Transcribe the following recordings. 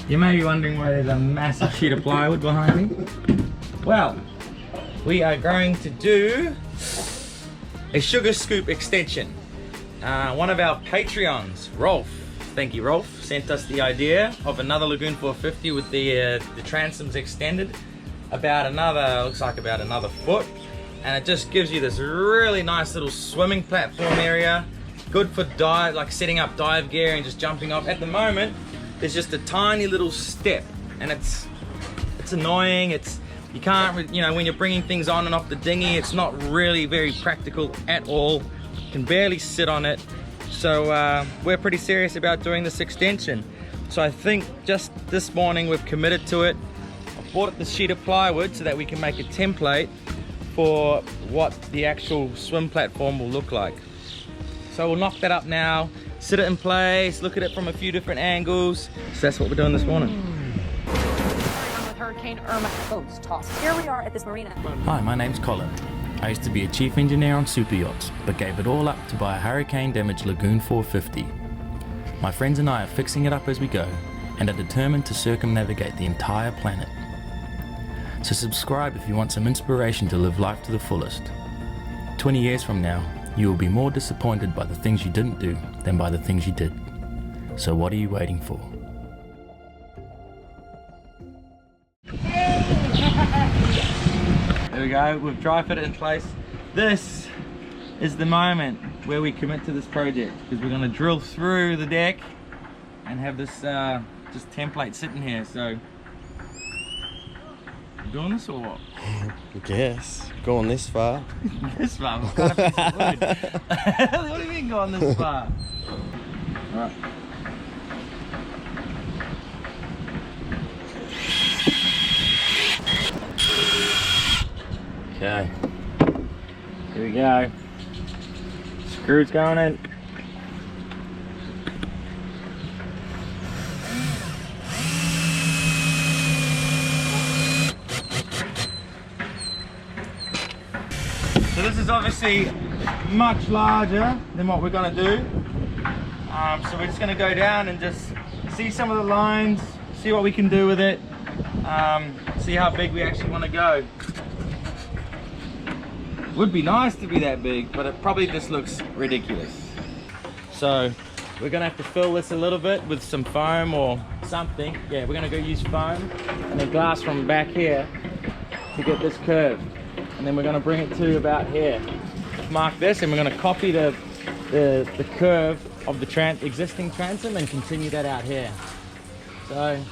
You may be wondering why there's a massive sheet of plywood behind me. Well, we are going to do a sugar scoop extension. One of our Patreons, Rolf, thank you Rolf, sent us the idea of another Lagoon 450 with the transoms extended about another, looks like about another foot, and it just gives you this really nice little swimming platform area, good for dive, like setting up dive gear and just jumping off. At the moment, there's just a tiny little step, and it's annoying. You can't, you know, when you're bringing things on and off the dinghy, it's not really very practical at all. You can barely sit on it. So we're pretty serious about doing this extension. So I think just this morning we've committed to it. I bought the sheet of plywood so that we can make a template for what the actual swim platform will look like. So we'll knock that up now, sit it in place, look at it from a few different angles. So that's what we're doing this morning. Hurricane Irma boats tossed. Here we are at this marina. Hi, my name's Colin. I used to be a chief engineer on super yachts, but gave it all up to buy a hurricane-damaged Lagoon 450. My friends and I are fixing it up as we go, and are determined to circumnavigate the entire planet. So subscribe if you want some inspiration to live life to the fullest. 20 years from now, you will be more disappointed by the things you didn't do than by the things you did. So what are you waiting for? There we go, we've dry fit it in place. This is the moment where we commit to this project, because we're going to drill through the deck and have this just template sitting here. So, you doing this or what? Yes, going this far. This far? What kind of piece of wood? What do you mean going this far? Alright. Okay, here we go. Screws going in. So this is obviously much larger than what we're going to do. So we're just going to go down and just see some of the lines, see what we can do with it, see how big we actually want to go. Would be nice to be that big, but it probably just looks ridiculous. So we're gonna have to fill this a little bit with some foam or something. Yeah, we're gonna go use foam and then glass from back here to get this curve. And then we're gonna bring it to about here. Mark this, and we're gonna copy the curve of the existing transom and continue that out here. So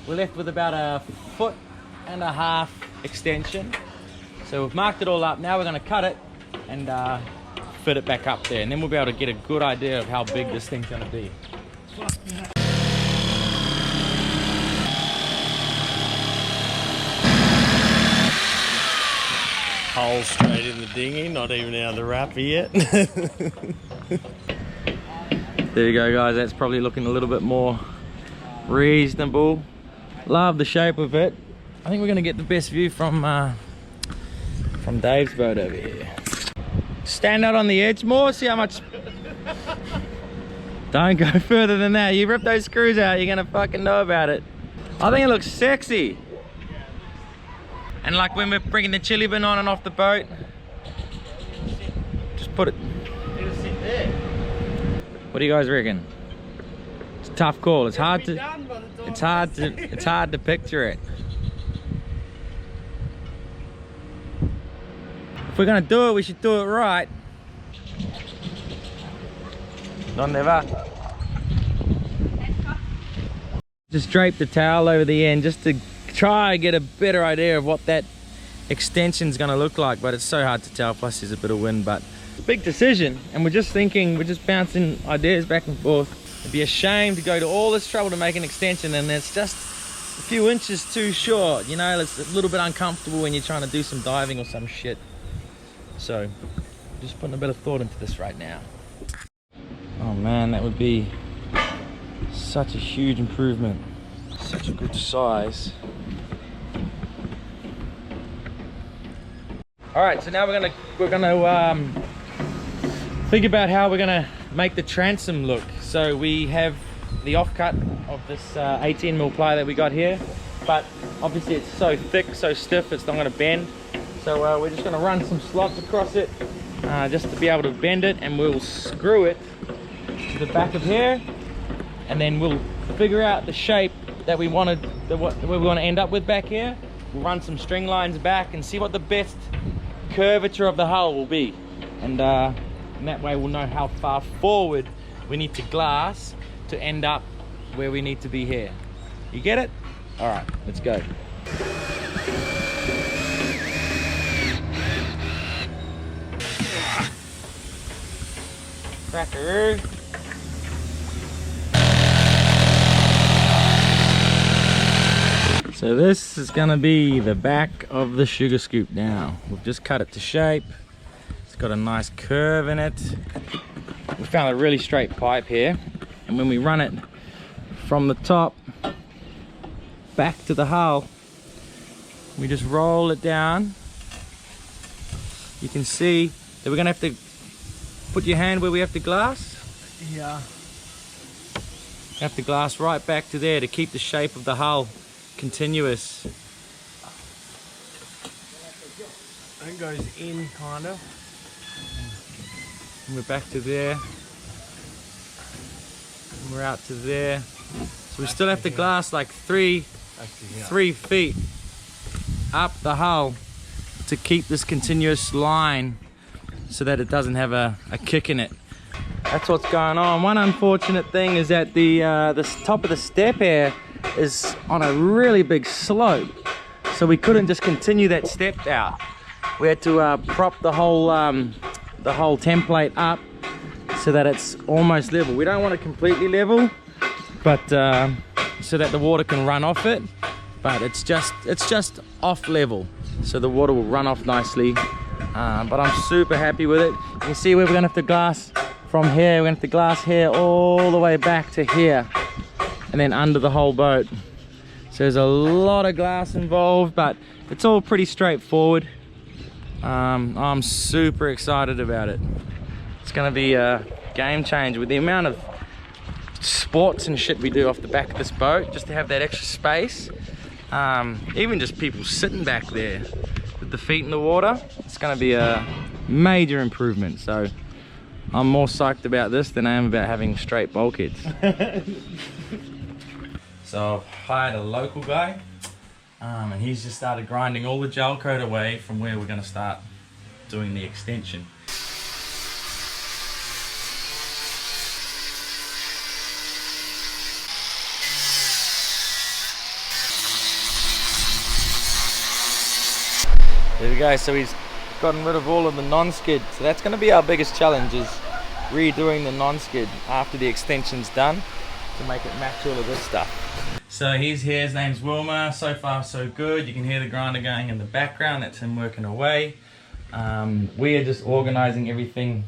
we're left with about a 1.5 foot extension. So we've marked it all up. Now we're going to cut it and fit it back up there, and then we'll be able to get a good idea of how big this thing's going to be. Hole straight in the dinghy, not even out of the wrapper yet. There you go, guys. That's probably looking a little bit more reasonable. Love the shape of it. I think we're going to get the best view from Dave's boat over here. Stand out on the edge more, see how much. Don't go further than that. You rip those screws out, you're gonna fucking know about it. I think it looks sexy. And like when we're bringing the chili bin on and off the boat, just put it. It'll sit there. What do you guys reckon? It's a tough call. It's hard to picture it. If we're gonna do it, we should do it right. Don't never. Just drape the towel over the end just to try and get a better idea of what that extension's gonna look like, but it's so hard to tell, plus there's a bit of wind. But it's a big decision, and we're just bouncing ideas back and forth. It'd be a shame to go to all this trouble to make an extension and it's just a few inches too short, you know. It's a little bit uncomfortable when you're trying to do some diving or some shit. So just putting a bit of thought into this right now. Oh man, that would be such a huge improvement, such a good size. All right, so now we're gonna think about how we're gonna make the transom look. So we have the offcut of this 18mm ply that we got here, but obviously it's so thick, so stiff, it's not going to bend. So we're just going to run some slots across it just to be able to bend it, and we'll screw it to the back of here, and then we'll figure out the shape that we wanted, what we want to end up with back here. We'll run some string lines back and see what the best curvature of the hull will be, and that way we'll know how far forward we need to glass to end up where we need to be here. You get it? All right, let's go. Crackaroo. So this is gonna be the back of the sugar scoop now. We've just cut it to shape. It's got a nice curve in it. We found a really straight pipe here, and when we run it from the top back to the hull, we just roll it down. You can see that we're gonna have to put your hand where we have to glass. Yeah. You have to glass right back to there to keep the shape of the hull continuous. I think it goes in, kind of. And we're back to there. And we're out to there. So we still have to glass like 3 feet up the hull to keep this continuous line so that it doesn't have a kick in it. That's what's going on. One unfortunate thing is that the top of the step here is on a really big slope, so we couldn't just continue that step out. We had to prop the whole template up so that it's almost level. We don't want it completely level, but so that the water can run off it, but it's just off level, so the water will run off nicely. But I'm super happy with it. You can see where we're gonna have to glass from here. We're gonna have to glass here all the way back to here, and then under the whole boat. So there's a lot of glass involved, but it's all pretty straightforward. I'm super excited about it. It's gonna be a game changer with the amount of sports and shit we do off the back of this boat, just to have that extra space. Even just people sitting back there with the feet in the water, it's gonna be a major improvement. So I'm more psyched about this than I am about having straight bulkheads. So I've hired a local guy, and he's just started grinding all the gel coat away from where we're going to start doing the extension. There we go. So he's gotten rid of all of the non-skid. So that's going to be our biggest challenge, is redoing the non-skid after the extension's done to make it match all of this stuff. So he's here, his name's Wilmer. So far so good. You can hear the grinder going in the background. That's him working away. We are just organizing everything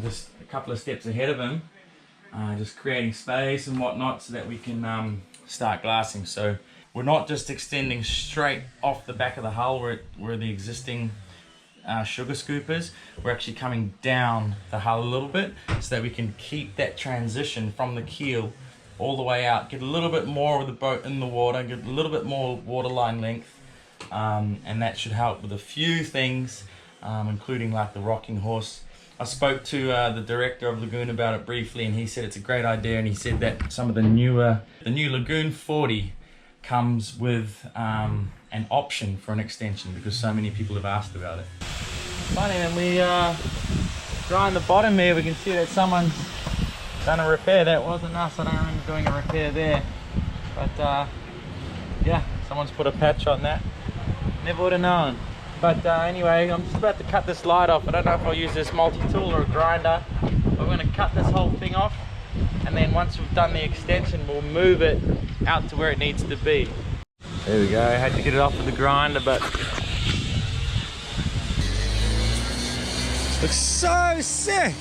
just a couple of steps ahead of him, just creating space and whatnot so that we can start glassing. So we're not just extending straight off the back of the hull where the existing sugar scoopers. We're actually coming down the hull a little bit so that we can keep that transition from the keel all the way out, get a little bit more of the boat in the water, get a little bit more waterline length, and that should help with a few things, including like the rocking horse. I spoke to the director of Lagoon about it briefly, and he said it's a great idea, and he said that some of the new Lagoon 40 comes with an option for an extension because so many people have asked about it. Funny, when we grind the bottom here, we can see that someone's done a repair. That wasn't us. I don't remember doing a repair there, but yeah, someone's put a patch on that. Never would have known. But anyway, I'm just about to cut this light off. I don't know if I'll use this multi-tool or a grinder, but we're going to cut this whole thing off, and then once we've done the extension, we'll move it out to where it needs to be. There we go. I had to get it off with the grinder, but looks so sick.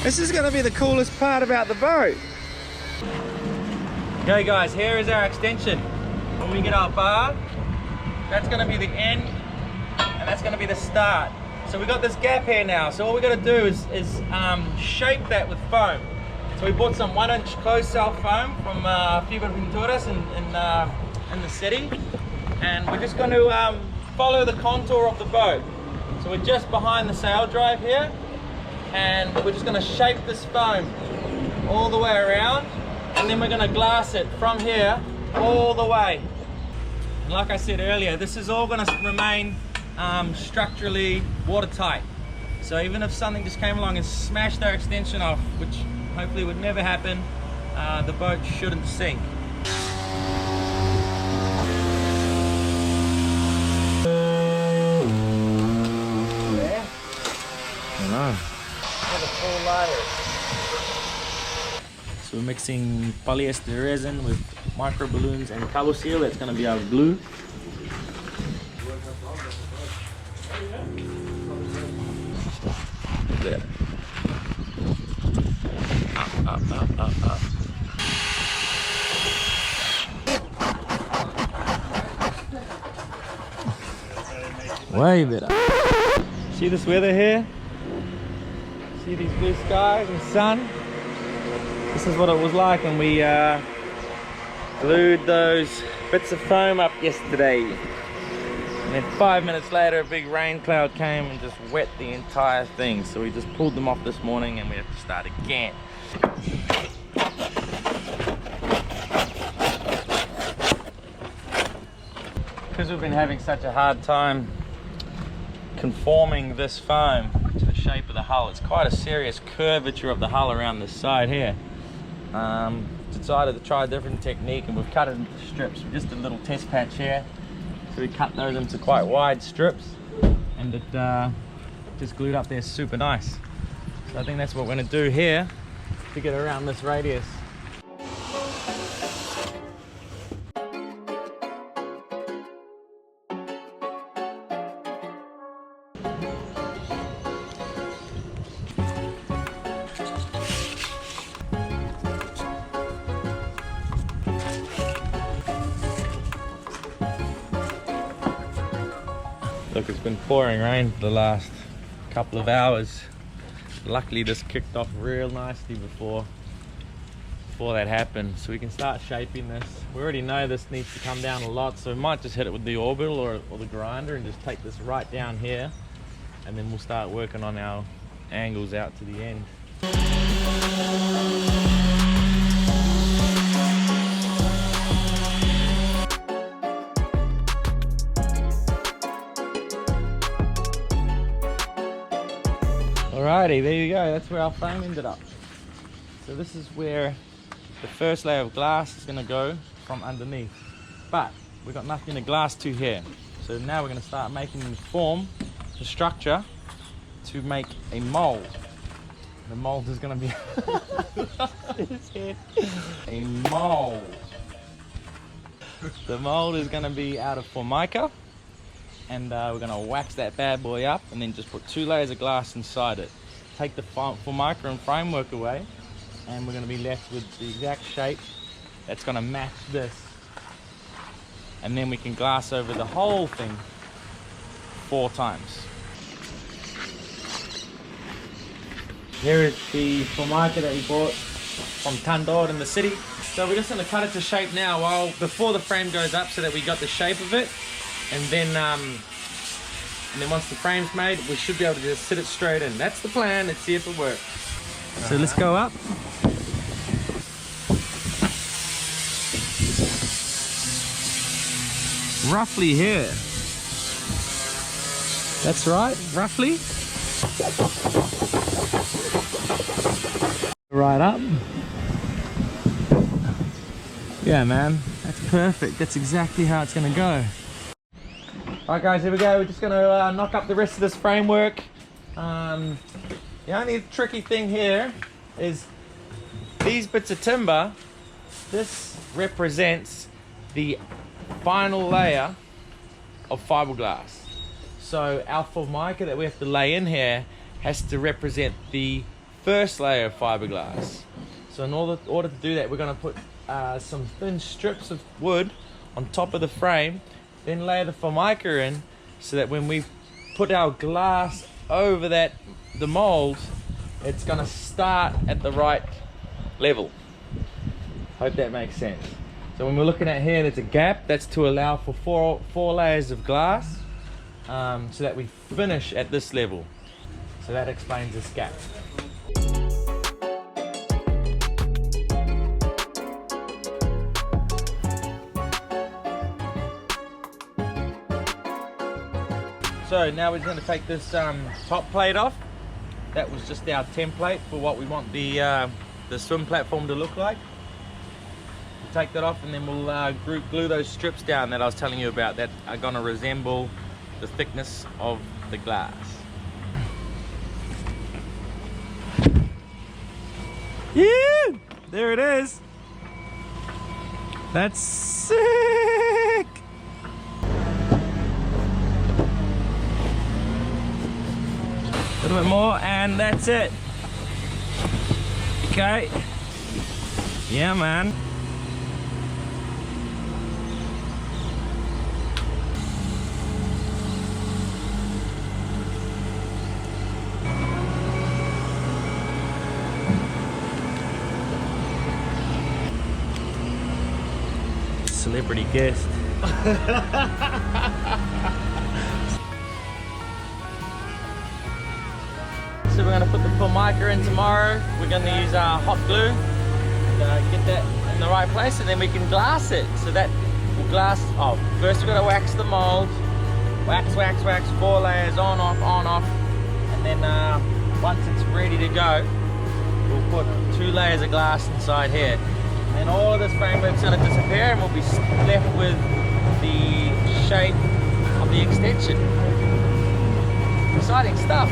This is going to be the coolest part about the boat. Okay guys, here is our extension. When we get our bar, that's going to be the end, and that's going to be the start. So we got this gap here now. So all we got to do is shape that with foam. So we bought some 1-inch closed cell foam from a few pinturas in the city, and we're just going to follow the contour of the boat. So we're just behind the sail drive here, and we're just going to shape this foam all the way around, and then we're going to glass it from here all the way. And like I said earlier, this is all going to remain structurally watertight. So even if something just came along and smashed our extension off, which hopefully would never happen, the boat shouldn't sink. Yeah. I know. The full layers. So we're mixing polyester resin with micro balloons and cabo seal. That's going to be our glue. There. Up. Way better. See this weather here? See these blue skies and sun? This is what it was like when we glued those bits of foam up yesterday. And then 5 minutes later, a big rain cloud came and just wet the entire thing. So we just pulled them off this morning, and we have to start again. Because we've been having such a hard time conforming this foam to the shape of the hull, it's quite a serious curvature of the hull around this side here. Decided to try a different technique, and we've cut it into strips. We just did a little test patch here, so we cut those into quite wide strips, and it just glued up there super nice. So I think that's what we're going to do here to get around this radius. Look, it's been pouring rain for the last couple of hours. Luckily this kicked off real nicely before that happened, so we can start shaping this. We already know this needs to come down a lot, so we might just hit it with the orbital or the grinder and just take this right down here, and then we'll start working on our angles out to the end. Alrighty, there you go, that's where our frame ended up. So this is where the first layer of glass is going to go from underneath. But we've got nothing to glass to here. So now we're going to start making the form, the structure, to make a mold. The mold is going to be a mold. The mold is going to be out of Formica. And we're going to wax that bad boy up and then just put 2 layers of glass inside it. Take the Formica and framework away, and we're going to be left with the exact shape that's going to match this. And then we can glass over the whole thing 4 times. Here is the Formica that we bought from Tandor in the city. So we're just going to cut it to shape now before the frame goes up, so that we got the shape of it. And then once the frame's made, we should be able to just sit it straight in. That's the plan. Let's see if it works. So let's go up. Roughly here. That's right, roughly. Right up. Yeah, man, that's perfect. That's exactly how it's gonna go. Alright guys, here we go. We're just going to knock up the rest of this framework. The only tricky thing here is these bits of timber. This represents the final layer of fiberglass. So our Formica that we have to lay in here has to represent the first layer of fiberglass. So in order to do that, we're going to put some thin strips of wood on top of the frame, then lay the Formica in, so that when we put our glass over the mold, it's gonna start at the right level. Hope that makes sense. So when we're looking at here, there's a gap. That's to allow for four layers of glass, so that we finish at this level. So that explains this gap. So now we're going to take this top plate off. That was just our template for what we want the swim platform to look like. We'll take that off and then we'll glue those strips down that I was telling you about that are going to resemble the thickness of the glass. Yeah, there it is. That's sick. A little bit more and that's it. Okay. Yeah, man. Celebrity guest. So we're going to put the formica in tomorrow. We're going to use hot glue and get that in the right place, and then we can glass it. So that will glass off. First we've got to wax the mold. Wax, 4 layers, on, off. And then once it's ready to go, we'll put 2 layers of glass inside here. And then all of this framework's going to disappear and we'll be left with the shape of the extension. Exciting stuff.